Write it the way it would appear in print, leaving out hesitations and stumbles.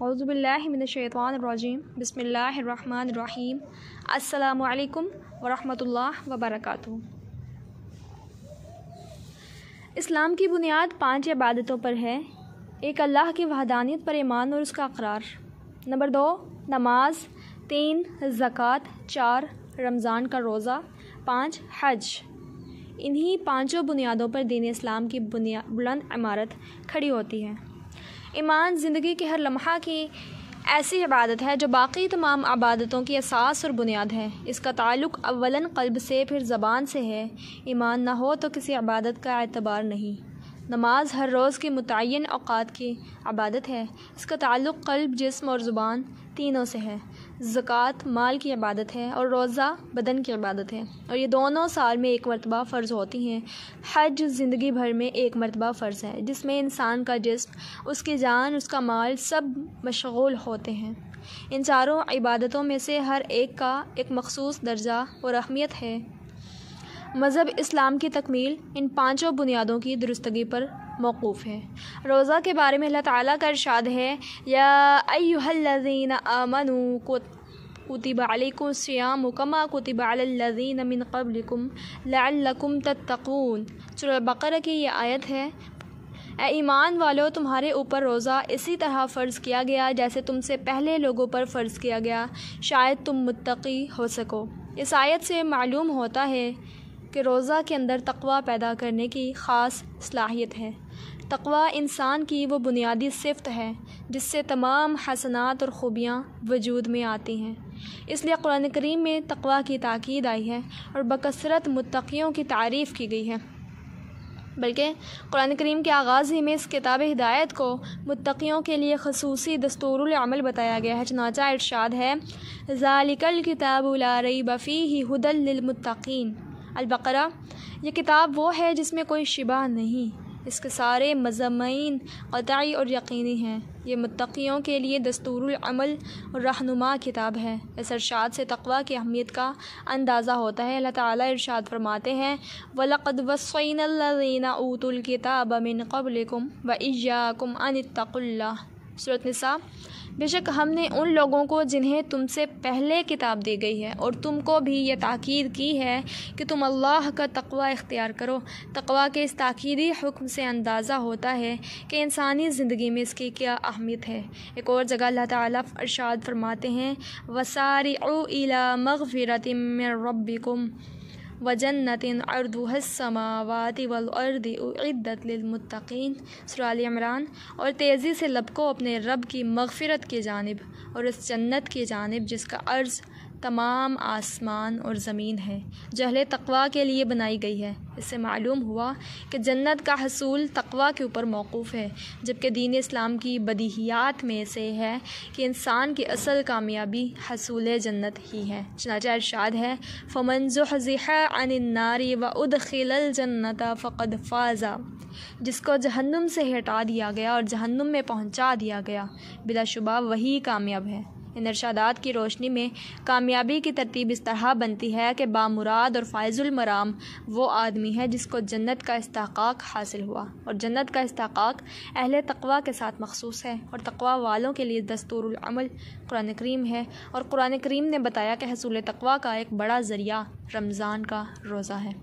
औज़ुबिल्लाहि मिनश्शैतानिर्रजीम बिस्मिल्लाहिर्रहमानिर्रहीम अस्सलामु अलैकुम वरहमतुल्लाहि वबरकातुहू। इस्लाम की बुनियाद 5 इबादतों पर है। एक, अल्लाह की वहदानियत पर ईमान और उसका इक़रार। नंबर 2, नमाज। 3, ज़कात। 4, रमज़ान का रोज़ा। 5, हज। इन्हीं 5 बुनियादों पर दीन इस्लाम की बुलंद इमारत खड़ी होती है। ईमान ज़िंदगी के हर लम्हा की ऐसी इबादत है जो बाकी तमाम इबादतों की असास और बुनियाद है। इसका ताल्लुक़ अव्वलन क़ल्ब से, फिर ज़बान से है। ईमान ना हो तो किसी इबादत का एतबार नहीं। नमाज हर रोज़ के मुतय्यन औक़ात की इबादत है। इसका ताल्लुक़ क़ल्ब, जिस्म और ज़ुबान तीनों से है। ज़कात माल की इबादत है और रोज़ा बदन की इबादत है, और ये दोनों साल में एक मरतबा फ़र्ज़ होती हैं। हज ज़िंदगी भर में एक मरतबा फ़र्ज़ है, जिसमें इंसान का जिस्म, उसकी जान, उसका माल सब मशगूल होते हैं। इन चारों इबादतों में से हर एक का एक मख़सूस दर्जा और अहमियत है। मज़हब इस्लाम की तकमील इन 5 बुनियादों की दुरुस्तगी पर मौक़ूफ़ है। रोज़ा के बारे में अल्लाह ताला का इरशाद है, या अय्युहल्लज़ीना आमनू कुतिबा अलैकुमुस सियामु कमा कुतिबा अलल्लज़ीना मिन क़ब्लिकुम लअल्लकुम तत्तक़ून। सूरह बक़रा की ये आयत है, ए ईमान वालों, तुम्हारे ऊपर रोज़ा इसी तरह फ़र्ज़ किया गया जैसे तुमसे पहले लोगों पर फ़र्ज़ किया गया, शायद तुम मुत्तक़ी हो सको। इस आयत से मालूम होता है कि रोज़ा के अंदर तक़वा पैदा करने की ख़ास सलाहियत है। तक़वा इंसान की वो बुनियादी सिफ़त है जिससे तमाम हसनात और ख़ूबियाँ वजूद में आती हैं। इसलिए कुरान करीम में तक़वा की ताकीद आई है और बकसरत मुत्तक़ियों की तारीफ़ की गई है। बल्कि कुरान करीम के आगाज़ ही में इस किताब हिदायत को मुत्तक़ियों के लिए ख़ुसूसी दस्तूरुल अमल बताया गया है। चनाचा इरशाद है, ज़ालिकल किताबु ला रैब फ़ीहि हुदल लिल मुत्तक़ीन। अल-बक़रा, ये किताब वो है जिसमें कोई शिबा नहीं, इसके सारे मज़ामीन क़तई और यकीनी हैं। ये मुत्तक़ियों के लिए दस्तूरुल अमल और रहनुमा किताब है। इस इरशाद से तक़वा की अहमियत का अंदाज़ा होता है। अल्लाह ताला इरशाद फरमाते हैं, वलक़द वस्सैनल्लज़ीना ऊतुल किताब मिन क़ब्लिकुम व इय्याकुम अनित्तक़ुल्लाह। सूरत निसा, बेशक हमने उन लोगों को जिन्हें तुमसे पहले किताब दी गई है और तुमको भी ये ताकीद की है कि तुम अल्लाह का तक़वा इख्तियार करो। तक़वा के इस ताकीदी हुक्म से अंदाज़ा होता है कि इंसानी ज़िंदगी में इसकी क्या अहमियत है। एक और जगह अल्लाह ताला इरशाद फरमाते हैं, वसारिउ इला मग़फ़िरतिम मिन रब्बिकुम व जन्नतिन अर्दुहस समावाति वल अर्दि उइद्दत लिल मुत्तक़ीन। सूरह आल इमरान, और तेज़ी से लपको अपने रब की मग़फ़िरत की जानिब और इस जन्नत की जानिब जिसका अर्ज़ तमाम आसमान और ज़मीन है, जो अहले तक़वा के लिए बनाई गई है। इससे मालूम हुआ कि जन्नत का हसूल तक़वा के ऊपर मौक़ूफ़ है, जबकि दीन इस्लाम की बदीहियात में से है कि इंसान की असल कामयाबी हसूल जन्नत ही है। चनाचा इरशाद है, फ़मन ज़ुहज़िहा अनिन नारि व उदख़िलल जन्नत फ़क़द फ़ाज़ा। जिसको जहन्नुम से हटा दिया गया और जहन्नुम में पहुँचा दिया गया, बिलाशुबा वही कामयाब है। इन इरशादात की रोशनी में कामयाबी की तरतीब इस तरह बनती है कि बामुराद और फ़ाइज़ुल मराम वो आदमी है जिसको जन्नत का इस्तिक़ाक़ हासिल हुआ, और जन्नत का इस्तिक़ाक़ अहले तक़वा के साथ मख़सूस है, और तक़वा वालों के लिए दस्तूरुल अमल कुरान करीम है। और कुरान करीम ने बताया कि हसूल तक़वा का एक बड़ा ज़रिया रमज़ान का रोज़ा है।